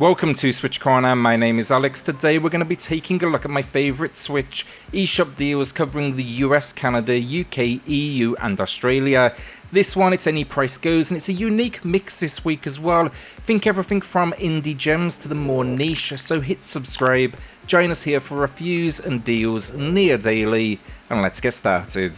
Welcome to SwitchCorner, my name is Alex. Today we're going to be taking a look at my favourite Switch eShop deals covering the US, Canada, UK, EU and Australia. This one, it's any price goes, and it's a unique mix this week as well. Think everything from indie gems to the more niche, so hit subscribe, join us here for reviews and deals near daily, and let's get started.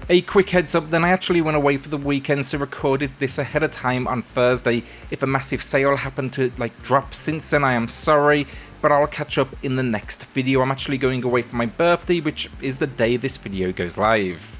A quick heads up then, I actually went away for the weekend, so recorded this ahead of time on Thursday. If a massive sale happened to drop since then, I am sorry, but I'll catch up in the next video. I'm actually going away for my birthday, which is the day this video goes live.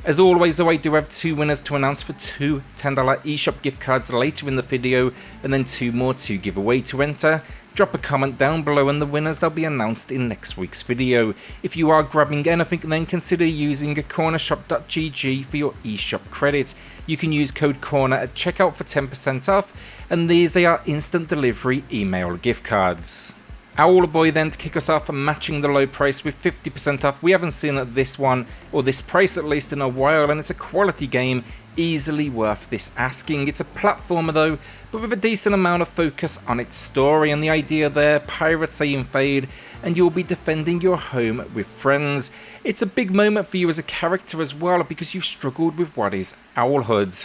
As always though, I do have two winners to announce for two $10 eShop gift cards later in the video, and then two more to give away. To enter, drop a comment down below and the winners, they'll be announced in next week's video. If you are grabbing anything, then consider using cornershop.gg for your eShop credit. You can use code CORNER at checkout for 10% off, and they are instant delivery email gift cards. Owlboy then to kick us off, matching the low price with 50% off. We haven't seen this one, or this price at least, in a while, and it's a quality game, easily worth this asking. It's a platformer though, but with a decent amount of focus on its story, and the idea there, pirates they invade, and you'll be defending your home with friends. It's a big moment for you as a character as well, because you've struggled with what is owlhood.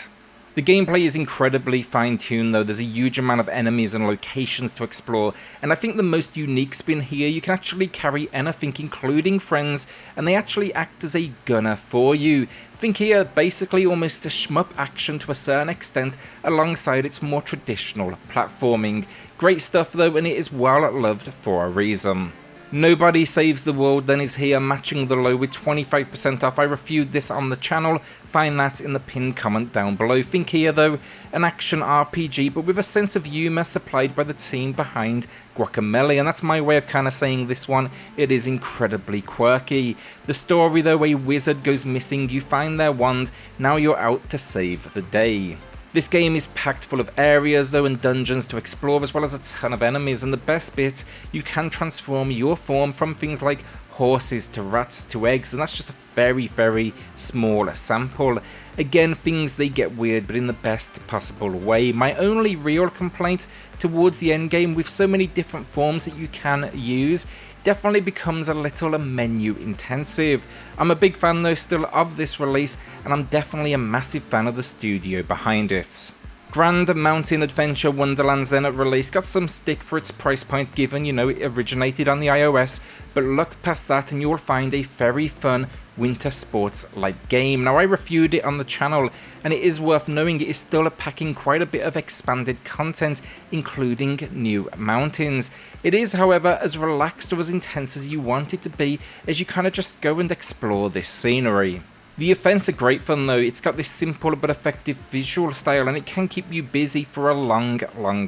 The gameplay is incredibly fine-tuned though. There's a huge amount of enemies and locations to explore, and I think the most unique spin here, you can actually carry anything including friends, and they actually act as a gunner for you. Think here basically almost a shmup action to a certain extent alongside its more traditional platforming. Great stuff though, and it is well loved for a reason. Nobody Saves the World then is here, matching the low with 25% off. I reviewed this on the channel, find that in the pinned comment down below. Think here though, an action RPG but with a sense of humour supplied by the team behind Guacamelee, and that's my way of kind of saying this one. It is incredibly quirky. The story though, a wizard goes missing, you find their wand, now you're out to save the day. This game is packed full of areas though and dungeons to explore, as well as a ton of enemies, and the best bit, you can transform your form from things like horses to rats to eggs, and that's just a very small sample. Again, things they get weird, but in the best possible way. My only real complaint towards the end game, with so many different forms that you can use, definitely becomes a little menu intensive. I'm a big fan though still of this release, and I'm definitely a massive fan of the studio behind it. Grand Mountain Adventure Wonderlands then at release got some stick for its price point, given it originated on the iOS, but look past that and you'll find a very fun winter sports like game. Now I reviewed it on the channel, and it is worth knowing it is still packing quite a bit of expanded content, including new mountains. It is however as relaxed or as intense as you want it to be, as you kind of just go and explore this scenery. The events are great fun though. It's got this simple but effective visual style, and it can keep you busy for a long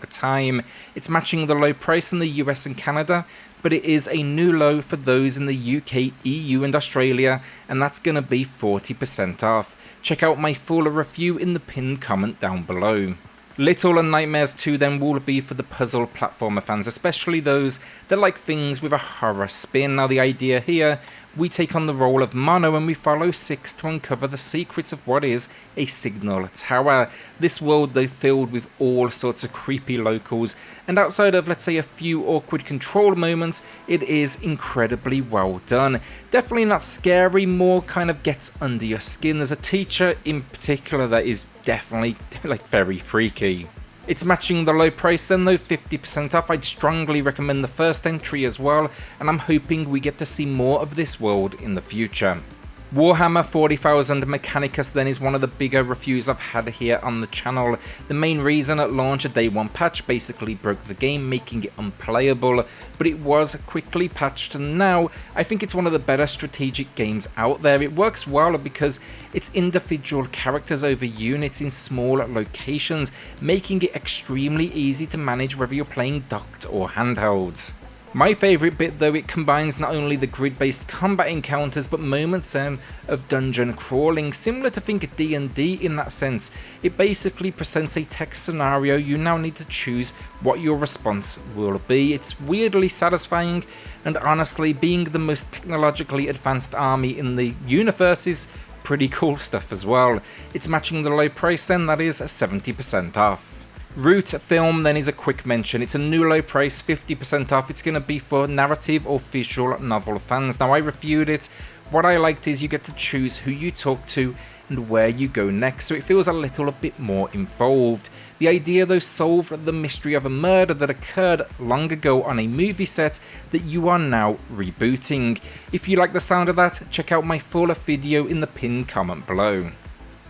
time. It's matching the low price in the US and Canada, but it is a new low for those in the UK, EU and Australia, and that's going to be 40% off. Check out my full review in the pinned comment down below. Little Nightmares 2 then will be for the puzzle platformer fans, especially those that like things with a horror spin. Now the idea here, we take on the role of Mono and we follow Six to uncover the secrets of what is a signal tower. This world though filled with all sorts of creepy locals, and outside of let's say a few awkward control moments, it is incredibly well done. Definitely not scary, more kind of gets under your skin. There's a teacher in particular that is definitely very freaky. It's matching the low price then though, 50% off. I'd strongly recommend the first entry as well, and I'm hoping we get to see more of this world in the future. Warhammer 40,000 Mechanicus then is one of the bigger reviews I've had here on the channel. The main reason at launch, a day one patch basically broke the game, making it unplayable, but it was quickly patched, and now I think it's one of the better strategic games out there. It works well because it's individual characters over units in small locations, making it extremely easy to manage whether you're playing docked or handhelds. My favourite bit though, it combines not only the grid-based combat encounters but moments of dungeon crawling, similar to think of D&D in that sense. It basically presents a text scenario, you now need to choose what your response will be. It's weirdly satisfying, and honestly, being the most technologically advanced army in the universe is pretty cool stuff as well. It's matching the low price then, that is 70% off. Root Film then is a quick mention. It's a new low price, 50% off. It's going to be for narrative or visual novel fans. Now I reviewed it. What I liked is you get to choose who you talk to and where you go next, so it feels a little bit more involved. The idea though solved the mystery of a murder that occurred long ago on a movie set that you are now rebooting. If you like the sound of that, check out my full video in the pinned comment below.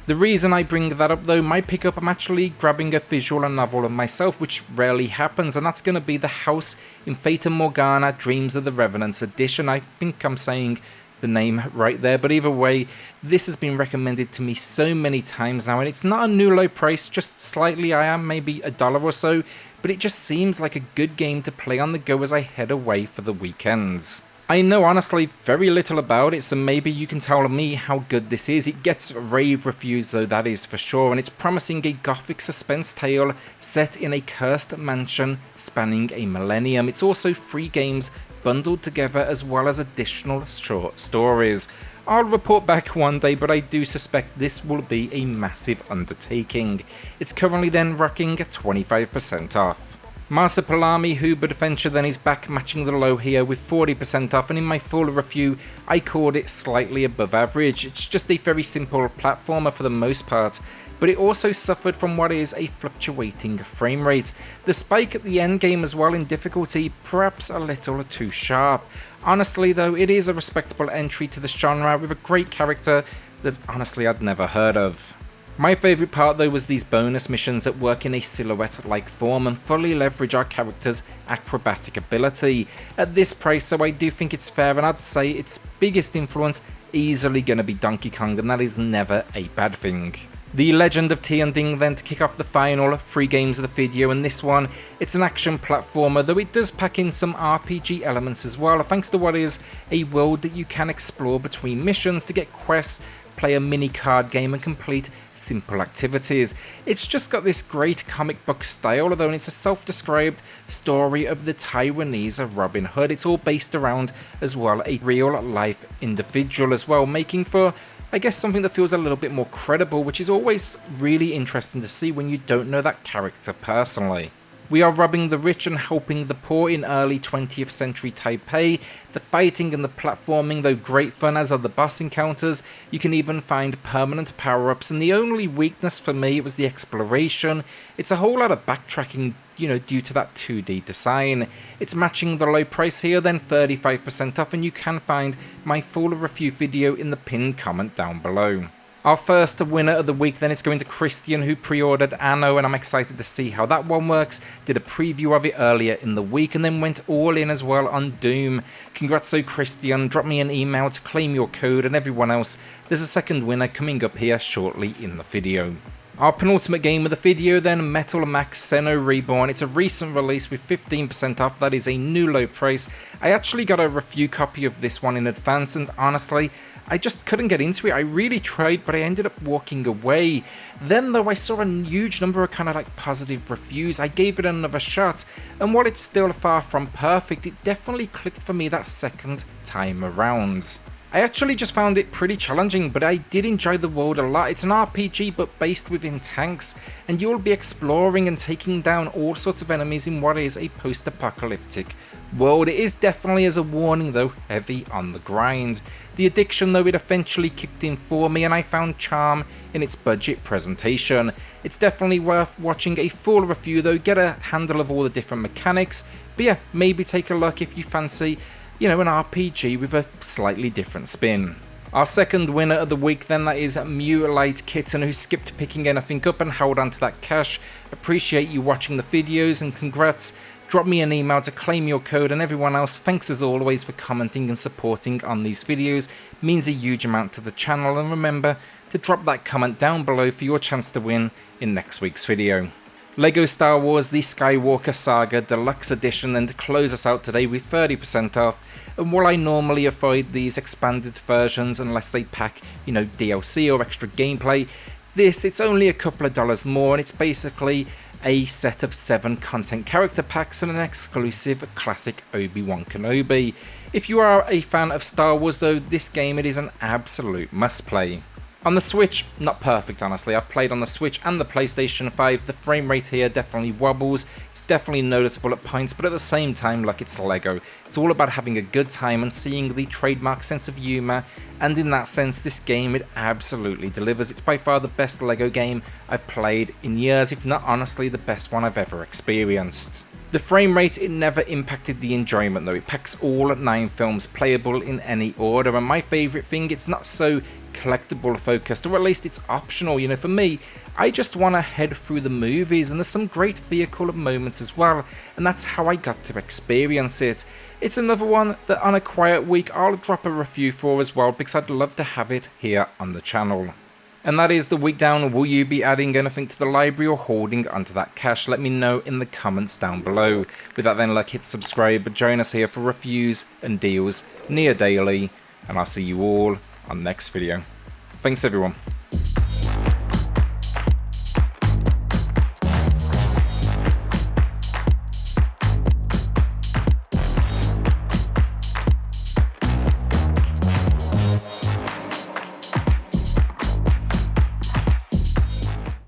The reason I bring that up though, my pickup, I'm actually grabbing a visual novel of myself, which rarely happens, and that's going to be The House in Fata Morgana Dreams of the Revenants edition. I think I'm saying the name right there, but either way, this has been recommended to me so many times now, and it's not a new low price, just slightly I am, maybe $1 or so, but it just seems like a good game to play on the go as I head away for the weekends. I know honestly very little about it, so maybe you can tell me how good this is. It gets rave reviews though, that is for sure, and it's promising a gothic suspense tale set in a cursed mansion spanning a millennium. It's also 3 games bundled together as well as additional short stories. I'll report back one day, but I do suspect this will be a massive undertaking. It's currently then rocking at 25% off. Marsupilami Hoobadventure then is back, matching the low here with 40% off, and in my full review I called it slightly above average. It's just a very simple platformer for the most part, but it also suffered from what is a fluctuating frame rate. The spike at the end game as well in difficulty, perhaps a little too sharp. Honestly though, it is a respectable entry to the genre with a great character that honestly I'd never heard of. My favourite part though was these bonus missions that work in a silhouette-like form and fully leverage our character's acrobatic ability. At this price, so I do think it's fair, and I'd say its biggest influence easily going to be Donkey Kong, and that is never a bad thing. The Legend of Tianding then to kick off the final 3 games of the video, and this one, it's an action platformer, though it does pack in some RPG elements as well, thanks to what is a world that you can explore between missions to get quests, play a mini card game and complete simple activities. It's just got this great comic book style, although it's a self-described story of the Taiwanese Robin Hood. It's all based around as well a real life individual as well, making for I guess something that feels a little bit more credible, which is always really interesting to see when you don't know that character personally. We are robbing the rich and helping the poor in early 20th century Taipei. The fighting and the platforming, though great fun, as are the boss encounters. You can even find permanent power-ups, and the only weakness for me was the exploration. It's a whole lot of backtracking, due to that 2D design. It's matching the low price here, then 35% off, and you can find my full review video in the pinned comment down below. Our first winner of the week then is going to Christian, who pre-ordered Anno, and I'm excited to see how that one works. Did a preview of it earlier in the week and then went all in as well on Doom. Congrats so Christian, drop me an email to claim your code, and everyone else, there's a second winner coming up here shortly in the video. Our penultimate game of the video then, Metal Max Xeno Reborn. It's a recent release with 15% off, that is a new low price. I actually got a review copy of this one in advance, and honestly, I just couldn't get into it. I really tried, but I ended up walking away. Then though, I saw a huge number of kind of like positive reviews. I gave it another shot, and while it's still far from perfect, it definitely clicked for me that second time around. I actually just found it pretty challenging, but I did enjoy the world a lot. It's an RPG but based within tanks, and you'll be exploring and taking down all sorts of enemies in what is a post-apocalyptic world. It is definitely, as a warning though, heavy on the grind. The addiction though, it eventually kicked in for me, and I found charm in its budget presentation. It's definitely worth watching a full review though, get a handle of all the different mechanics, but yeah, maybe take a look if you fancy an RPG with a slightly different spin. Our second winner of the week then, that is Mutilate Kitten, who skipped picking anything up and held on to that cash. Appreciate you watching the videos, and congrats. Drop me an email to claim your code, and everyone else, thanks as always for commenting and supporting on these videos. It means a huge amount to the channel, and remember to drop that comment down below for your chance to win in next week's video. Lego Star Wars The Skywalker Saga Deluxe Edition, and to close us out today with 30% off. And while I normally avoid these expanded versions unless they pack, DLC or extra gameplay, it's only a couple of dollars more, and it's basically a set of 7 content character packs and an exclusive classic Obi-Wan Kenobi. If you are a fan of Star Wars though, this game, it is an absolute must play. On the Switch, not perfect honestly. I've played on the Switch and the PlayStation 5. The frame rate here definitely wobbles. It's definitely noticeable at points, but at the same time, like, it's Lego. It's all about having a good time and seeing the trademark sense of humour, and in that sense, this game, it absolutely delivers. It's by far the best Lego game I've played in years, if not honestly the best one I've ever experienced. The frame rate, it never impacted the enjoyment though. It packs all 9 films playable in any order, and my favourite thing, it's not so collectible focused, or at least it's optional. You know, for me, I just want to head through the movies, and there's some great vehicle moments as well, and that's how I got to experience it. It's another one that on a quiet week I'll drop a review for as well, because I'd love to have it here on the channel. And that is the week down. Will you be adding anything to the library or holding onto that cache? Let me know in the comments down below. With that then, hit subscribe, join us here for reviews and deals near daily, and I'll see you all on the next video. Thanks everyone.